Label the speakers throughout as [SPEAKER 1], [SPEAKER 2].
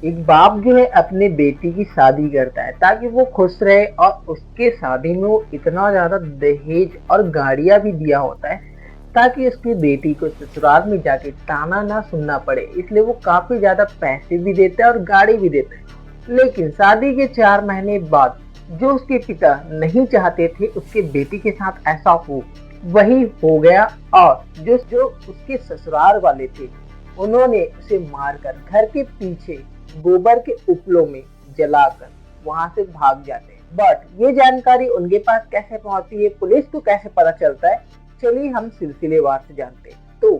[SPEAKER 1] एक बाप जो है अपने बेटी की शादी करता है ताकि वो खुश रहे और उसके शादी में वो इतना ज्यादा दहेज और गाड़ियां भी दिया होता है ताकि उसकी बेटी को ससुराल में जाके ताना ना सुनना पड़े, इसलिए वो काफी ज्यादा पैसे भी देता है और गाड़ी भी देता है। लेकिन शादी के 4 महीने बाद जो उसके पिता नहीं चाहते थे उसके बेटी के साथ ऐसा हो, वही हो गया। और जो जो उसके ससुराल वाले थे उन्होंने उसे मारकर घर के पीछे गोबर के उपलों में जलाकर वहां से भाग जाते हैं। बट ये जानकारी उनके पास कैसे पहुंचती है, पुलिस को कैसे पता चलता है, चलिए हम सिलसिलेवार से जानते हैं। तो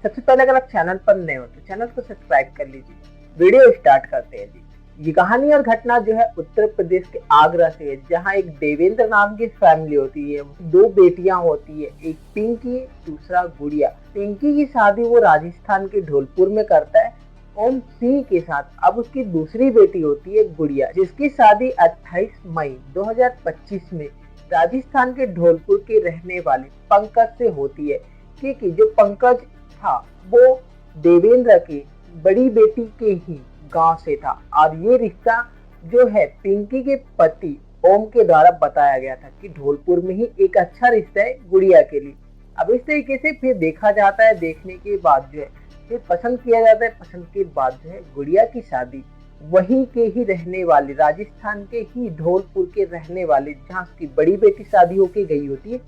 [SPEAKER 1] सबसे पहले अगर आप चैनल पर नए हो तो चैनल को सब्सक्राइब कर लीजिए। वीडियो स्टार्ट करते हैं जी। ये कहानी और घटना जो है उत्तर प्रदेश के आगरा से है, जहाँ एक देवेंद्र नाम की फैमिली होती है। 2 बेटियां होती है, एक पिंकी दूसरा गुड़िया। पिंकी की शादी वो राजस्थान के ढोलपुर में करता है ओम सिंह के साथ। अब उसकी दूसरी बेटी होती है गुड़िया, जिसकी शादी 28 मई 2025 में राजस्थान के ढोलपुर के रहने वाले पंकज से होती है। क्योंकि जो पंकज था वो देवेंद्र की बड़ी बेटी के ही गांव से था और ये रिश्ता जो है पिंकी के पति ओम के द्वारा बताया गया था कि ढोलपुर में ही एक अच्छा रिश्ता है गुड़िया के लिए। अब इस तरीके से फिर देखा जाता है, देखने के बाद जो है फिर पसंद किया जाता है। पसंद के बाद जो है गुड़िया की शादी वहीं के ही रहने वाले, राजस्थान के ही ढोलपुर के रहने वाले, जहाँ उसकी बड़ी बेटी शादी होके गई होती है,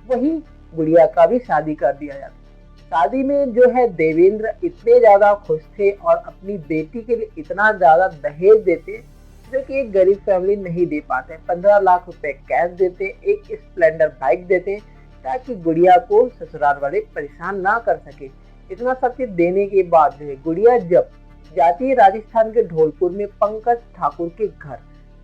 [SPEAKER 1] वहीं गुड़िया का भी शादी कर दिया जाता है। शादी में जो है देवेंद्र इतने ज्यादा खुश थे और अपनी बेटी के लिए इतना ज्यादा दहेज देते जो कि एक गरीब फैमिली नहीं दे पाते। 15 लाख रुपए कैश देते, एक स्प्लेंडर बाइक देते ताकि गुड़िया को ससुराल वाले परेशान ना कर सके। इतना सब चीज देने के बाद जो है गुड़िया जब जाती है राजस्थान के ढोलपुर में पंकज ठाकुर के घर,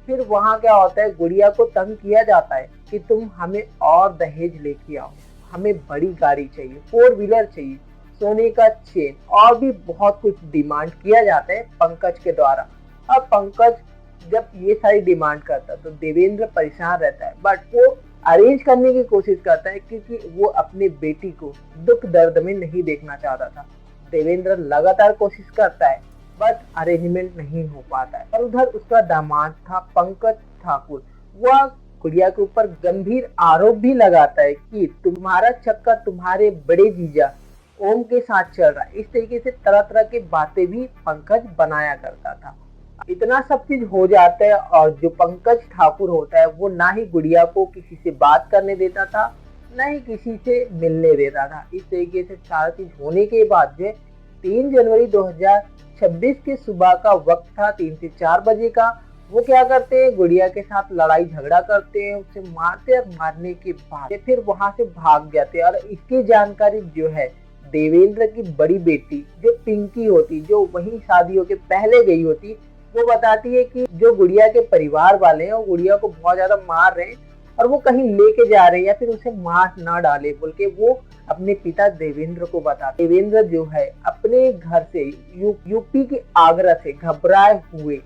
[SPEAKER 1] फिर वहाँ क्या होता है, गुड़िया को तंग किया जाता है कि तुम हमें और दहेज लेके आओ, हमें बड़ी गाड़ी चाहिए, 4 व्हीलर चाहिए, सोने का चेन और भी बहुत कुछ डिमांड किया जाता है पंकज के द्वारा। अब पंकज जब ये सारी डिमांड करता है तो देवेंद्र परेशान रहता है, बट वो अरेंज करने की कोशिश करता है क्योंकि वो अपनी बेटी को दुख दर्द में नहीं देखना चाहता था। देवेंद्र लगातार कोशिश करता है बट अरेंजमेंट नहीं हो पाता है। और उधर उसका दामाद था पंकज ठाकुर, वह गुड़िया के ऊपर गंभीर आरोप भी लगाता है कि तुम्हारा चक्कर तुम्हारे बड़े जीजा ओम के साथ चल रहा है। इस तरीके से तरह तरह की बातें भी पंकज बनाया करता था। इतना सब चीज हो जाता है और जो पंकज ठाकुर होता है वो ना ही गुड़िया को किसी से बात करने देता था, ना ही किसी से मिलने देता था। इस तरीके से सारा चीज होने के बाद जो 3 जनवरी 2026 के सुबह का वक्त था, 3 से 4 बजे का। वो क्या करते हैं, गुड़िया के साथ लड़ाई झगड़ा करते हैं, उसे मारते और मारने के बाद फिर वहां से भाग जाते हैं। और इसकी जानकारी जो है देवेंद्र की बड़ी बेटी जो पिंकी होती, जो वही शादियों के पहले गई होती, वो बताती है कि जो गुड़िया के परिवार वाले हैं वो गुड़िया को बहुत ज्यादा मार रहे हैं और वो कहीं लेके जा रहे हैं या फिर उसे मार ना डाले बोल के वो अपने पिता देवेंद्र को बताते। देवेंद्र जो है अपने घर से यूपी के आगरा से घबराए हुए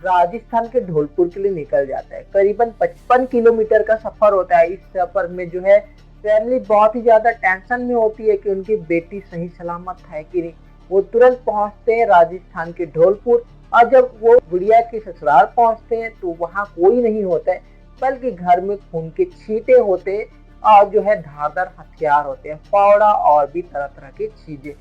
[SPEAKER 1] राजस्थान के ढोलपुर के लिए निकल जाता है। करीबन 55 किलोमीटर का सफर होता है। इस सफर में जो है फैमिली बहुत ही ज्यादा टेंशन में होती है कि उनकी बेटी सही सलामत है कि नहीं। वो तुरंत पहुंचते हैं राजस्थान के ढोलपुर और जब वो गुड़िया के ससुराल पहुंचते हैं तो वहाँ कोई नहीं होता है, बल्कि घर में खून के छींटे होते हैं और जो है धारदार हथियार होते हैं, फावड़ा और भी तरह तरह की चीजें।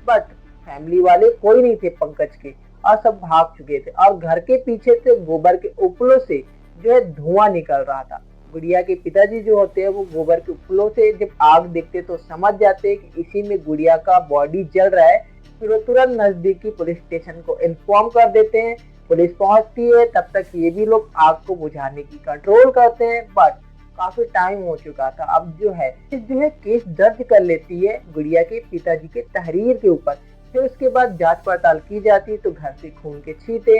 [SPEAKER 1] बट फैमिली वाले कोई नहीं थे पंकज के और सब भाग चुके थे और घर के पीछे से गोबर के उपलों से जो है धुआं निकल रहा था। गुड़िया के पिताजी जो होते हैं वो गोबर के उपलों से जब आग देखते तो समझ जाते हैं कि इसी में गुड़िया का बॉडी जल रहा है। फिर वो तुरंत नजदीकी पुलिस स्टेशन को इन्फॉर्म कर देते हैं। पुलिस पहुंचती है, तब तक ये भी लोग आग को बुझाने की कंट्रोल करते हैं, बट काफी टाइम हो चुका था। अब जो है केस दर्ज कर लेती है गुड़िया के पिताजी के तहरीर के ऊपर। फिर उसके बाद जांच पड़ताल की जाती है तो घर से खून के छींटे,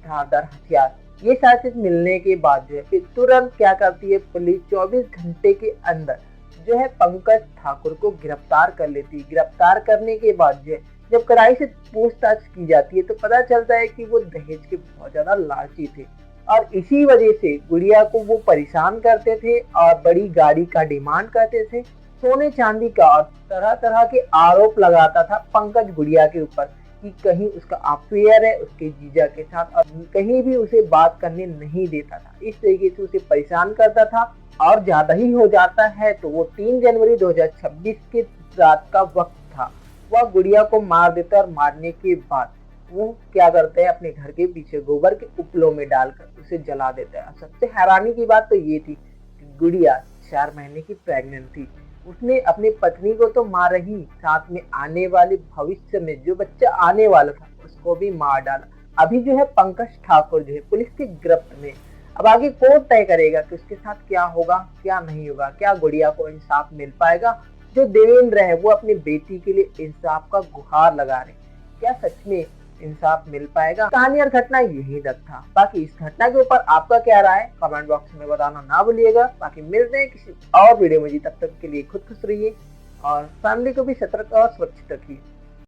[SPEAKER 1] धारदार हथियार, ये सारी चीज मिलने के बाद जो है फिर तुरंत क्या करती है पुलिस, 24 घंटे के अंदर जो है पंकज ठाकुर को गिरफ्तार कर लेती है। गिरफ्तार करने के बाद जो है जब कड़ाई से पूछताछ की जाती है तो पता चलता है कि वो दहेज के बहुत ज्यादा लालची थे और इसी वजह से गुड़िया को वो परेशान करते थे और बड़ी गाड़ी का डिमांड करते थे, सोने चांदी का, और तरह तरह के आरोप लगाता था पंकज गुड़िया के ऊपर कि कहीं उसका अफेयर है उसके जीजा के साथ और कहीं भी उसे बात करने नहीं देता था। इस तरीके से उसे परेशान करता था और ज्यादा ही हो जाता है तो वो 3 जनवरी 2026 के रात का वक्त था। वह गुड़िया को मार देता है और मारने के बाद वो क्या करते हैं अपने घर के पीछे गोबर के उपलों में डालकर उसे जला देता है। सबसे हैरानी की बात तो ये थी कि गुड़िया 4 महीने की प्रेग्नेंट थी। उसने अपनी पत्नी को तो मारा ही, साथ में आने वाले भविष्य में जो बच्चा आने वाला था उसको भी मार डाला। अभी जो है पंकज ठाकुर जो है पुलिस की गिरफ्त में। अब आगे कोर्ट तय करेगा कि उसके साथ क्या होगा क्या नहीं होगा, क्या गुड़िया को इंसाफ मिल पाएगा। जो देवेंद्र है वो अपनी बेटी के लिए इंसाफ का गुहार लगा रहे, क्या सच में इंसाफ मिल पाएगा। कहानी और घटना यही तक था। बाकी इस घटना के ऊपर आपका क्या राय है कमेंट बॉक्स में बताना ना भूलिएगा। बाकी मिलते हैं किसी और वीडियो में, जी तब तक के लिए खुद खुश रहिए और फैमिली को भी सतर्क और सुरक्षित रखिए।